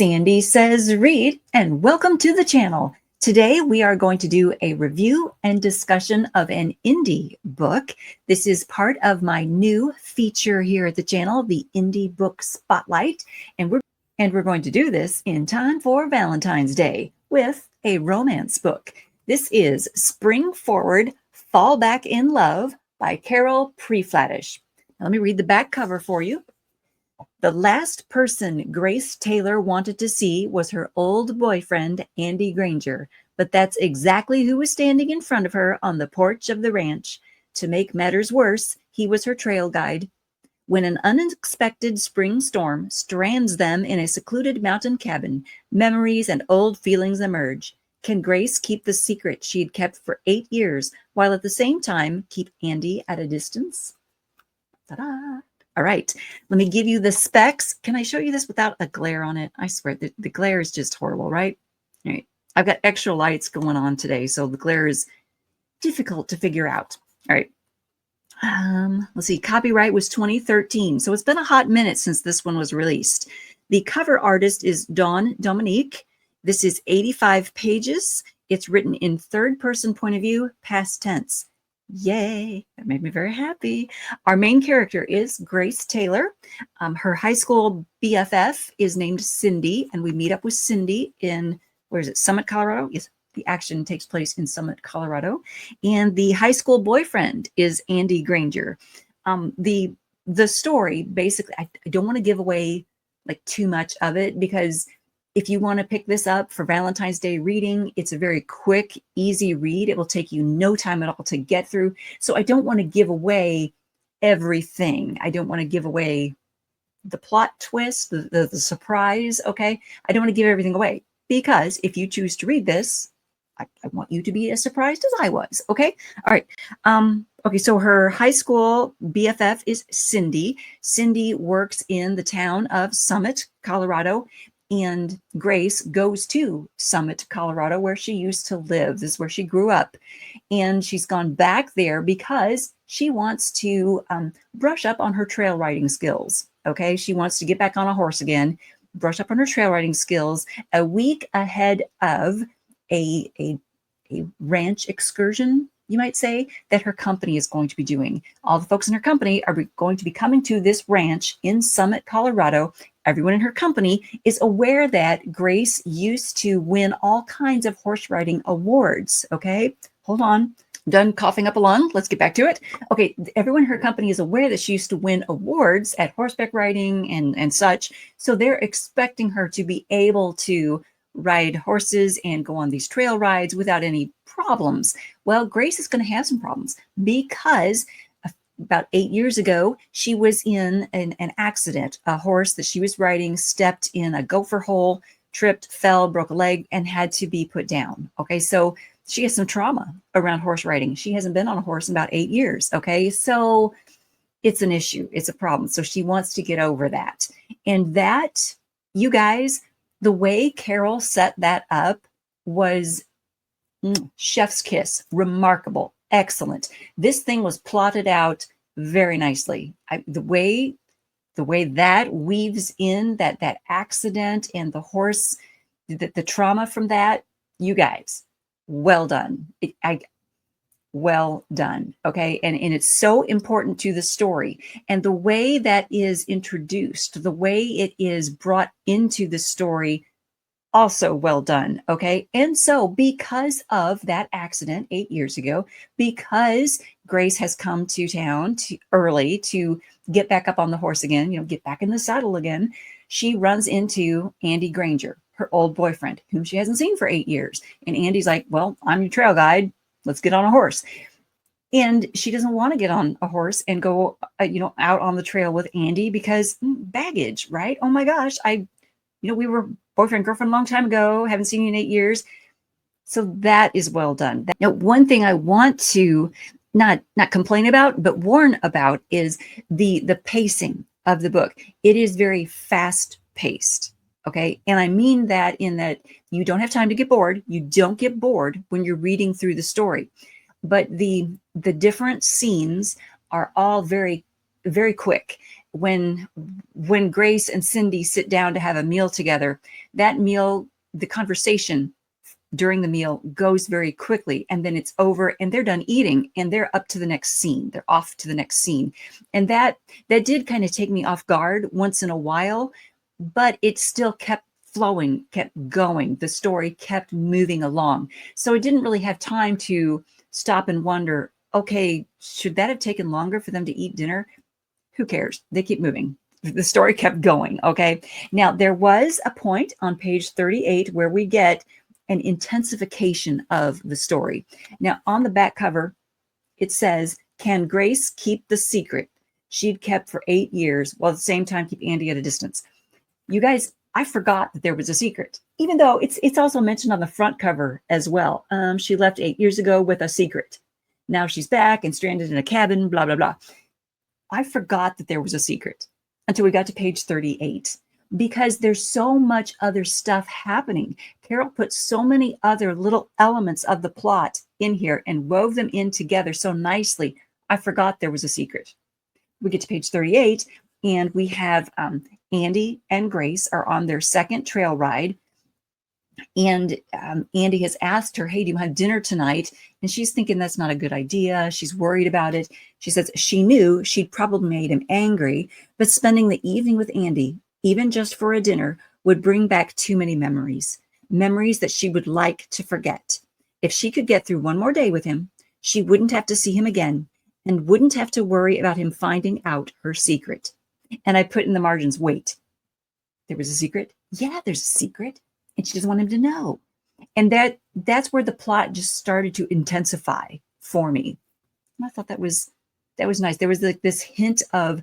Sandy Says Read, and welcome to the channel. Today we are going to do a review and discussion of an indie book. This is part of my new feature here at the channel, the Indie Book Spotlight, and we're going to do this in time for Valentine's Day with a romance book. This is Spring Forward, Fall Back in Love by Carol Preflattish. Now, let me read the back cover for you. The last person Grace Taylor wanted to see was her old boyfriend, Andy Granger, but that's exactly who was standing in front of her on the porch of the ranch. To make matters worse, he was her trail guide. When an unexpected spring storm strands them in a secluded mountain cabin, memories and old feelings emerge. Can Grace keep the secret she'd kept for 8 years, while at the same time keep Andy at a distance? Ta-da! All right, let me give you the specs. Can I show you this without a glare on it? I swear, the glare is just horrible, right? All right, I've got extra lights going on today, so the glare is difficult to figure out. All right, let's see, copyright was 2013, so it's been a hot minute since this one was released. The cover artist is Dawn Dominique. This is 85 pages. It's written in third-person point of view, past tense. Yay, that made me very happy. Our main character is Grace Taylor. Her high school BFF is named Cindy, and we meet up with Cindy in, where is it, Summit, Colorado? Yes, the action takes place in Summit, Colorado. And the high school boyfriend is Andy Granger. The story, basically, I don't want to give away like too much of it, because if you want to pick this up for Valentine's Day reading, it's a very quick, easy read. It will take you no time at all to get through. So I don't want to give away everything. I don't want to give away the plot twist, the surprise, okay? I don't want to give everything away, because if you choose to read this, I want you to be as surprised as I was, okay? All right. Okay, so her high school BFF is Cindy. Cindy works in the town of Summit, Colorado. And Grace goes to Summit, Colorado, where she used to live. This is where she grew up. And she's gone back there because she wants to brush up on her trail riding skills. Okay, she wants to get back on a horse again, brush up on her trail riding skills a week ahead of a ranch excursion, you might say, that her company is going to be doing. All the folks in her company are going to be coming to this ranch in Summit, Colorado. Everyone in her company is aware that Grace used to win all kinds of horse riding awards. Okay, hold on. I'm done coughing up a lung. Let's get back to it. Okay, everyone in her company is aware that she used to win awards at horseback riding and such. So they're expecting her to be able to ride horses and go on these trail rides without any problems. Well, Grace is going to have some problems, because about 8 years ago, she was in an accident. A horse that she was riding stepped in a gopher hole, tripped, fell, broke a leg, and had to be put down. Okay, so she has some trauma around horse riding. She hasn't been on a horse in about 8 years. Okay, so it's an issue. It's a problem. So she wants to get over that. And that, you guys, the way Carol set that up was chef's kiss. Remarkable. Excellent. This thing was plotted out very nicely. The way that weaves in that accident and the horse, the trauma from that, you guys, well done. Well done. Okay. And it's so important to the story. And the way that is introduced, the way it is brought into the story, also well done. Okay. And so because of that accident 8 years ago, because Grace has come to town early to get back up on the horse again, get back in the saddle again, she runs into Andy Granger, her old boyfriend, whom she hasn't seen for 8 years. And Andy's like, well, I'm your trail guide. Let's get on a horse. And she doesn't want to get on a horse and go, out on the trail with Andy because baggage, right? Oh my gosh. We were boyfriend, girlfriend a long time ago, haven't seen you in 8 years. So that is well done. Now, one thing I want to not complain about, but warn about is the pacing of the book. It is very fast paced. Okay. And I mean that in that you don't have time to get bored. You don't get bored when you're reading through the story, but the different scenes are all very, very quick. when Grace and Cindy sit down to have a meal together, that meal, the conversation during the meal goes very quickly, and then it's over and they're done eating and they're up to the next scene. They're off to the next scene. And that did kind of take me off guard once in a while, but it still kept flowing, kept going. The story kept moving along. So I didn't really have time to stop and wonder, okay, should that have taken longer for them to eat dinner? Who cares? They keep moving. The story kept going. Okay. Now, there was a point on page 38 where we get an intensification of the story. Now, on the back cover, it says, "Can Grace keep the secret she'd kept for 8 years while at the same time keep Andy at a distance?" You guys, I forgot that there was a secret, even though it's also mentioned on the front cover as well. She left 8 years ago with a secret. Now she's back and stranded in a cabin, blah, blah, blah. I forgot that there was a secret until we got to page 38, because there's so much other stuff happening. Carol put so many other little elements of the plot in here and wove them in together so nicely. I forgot there was a secret. We get to page 38 and we have Andy and Grace are on their second trail ride. And Andy has asked her, "Hey, do you have dinner tonight?" And she's thinking that's not a good idea. She's worried about it. She says she knew she'd probably made him angry, but spending the evening with Andy, even just for a dinner, would bring back too many memories that she would like to forget. If she could get through one more day with him, she wouldn't have to see him again and wouldn't have to worry about him finding out her secret. And I put in the margins, wait, there was a secret? Yeah, there's a secret. And she doesn't want him to know. And that's where the plot just started to intensify for me. And I thought that was nice. There was like this hint of,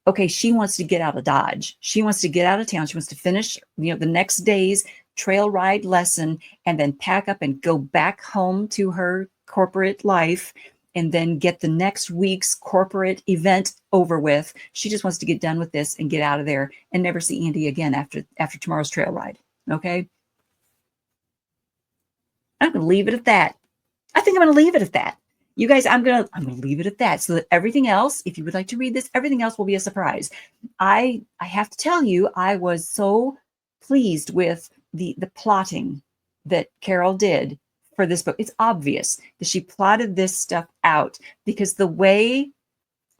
okay, she wants to get out of Dodge. She wants to get out of town. She wants to finish, the next day's trail ride lesson and then pack up and go back home to her corporate life and then get the next week's corporate event over with. She just wants to get done with this and get out of there and never see Andy again after tomorrow's trail ride. Okay. I'm going to leave it at that. I think I'm going to leave it at that. You guys, I'm going to leave it at that, so that everything else, if you would like to read this, everything else will be a surprise. I have to tell you, I was so pleased with the plotting that Carol did for this book. It's obvious that she plotted this stuff out, because the way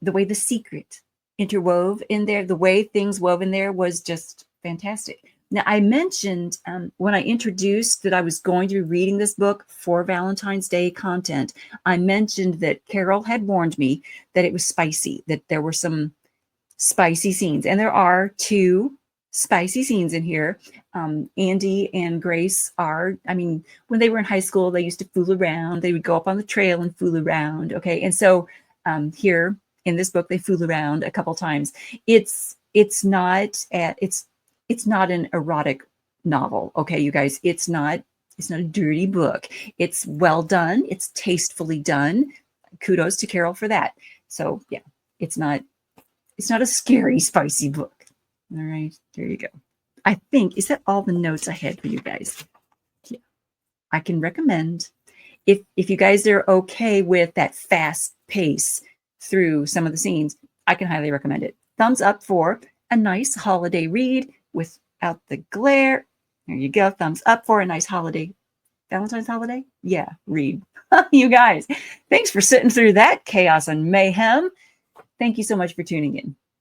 the secret interwove in there, the way things wove in there was just fantastic. Now, I mentioned when I introduced that I was going to be reading this book for Valentine's Day content, I mentioned that Carol had warned me that it was spicy, that there were some spicy scenes. And there are 2 spicy scenes in here. Andy and Grace are, when they were in high school, they used to fool around. They would go up on the trail and fool around. Okay. And so here in this book, they fool around a couple times. It's not an erotic novel. Okay, you guys, it's not a dirty book. It's well done. It's tastefully done. Kudos to Carol for that. So yeah, it's not a scary, spicy book. All right, there you go. I think, is that all the notes I had for you guys? Yeah, I can recommend, if you guys are okay with that fast pace through some of the scenes, I can highly recommend it. Thumbs up for a nice holiday read without the glare. There you go. Thumbs up for a nice holiday, Valentine's holiday. Yeah, read. You guys, thanks for sitting through that chaos and mayhem. Thank you so much for tuning in.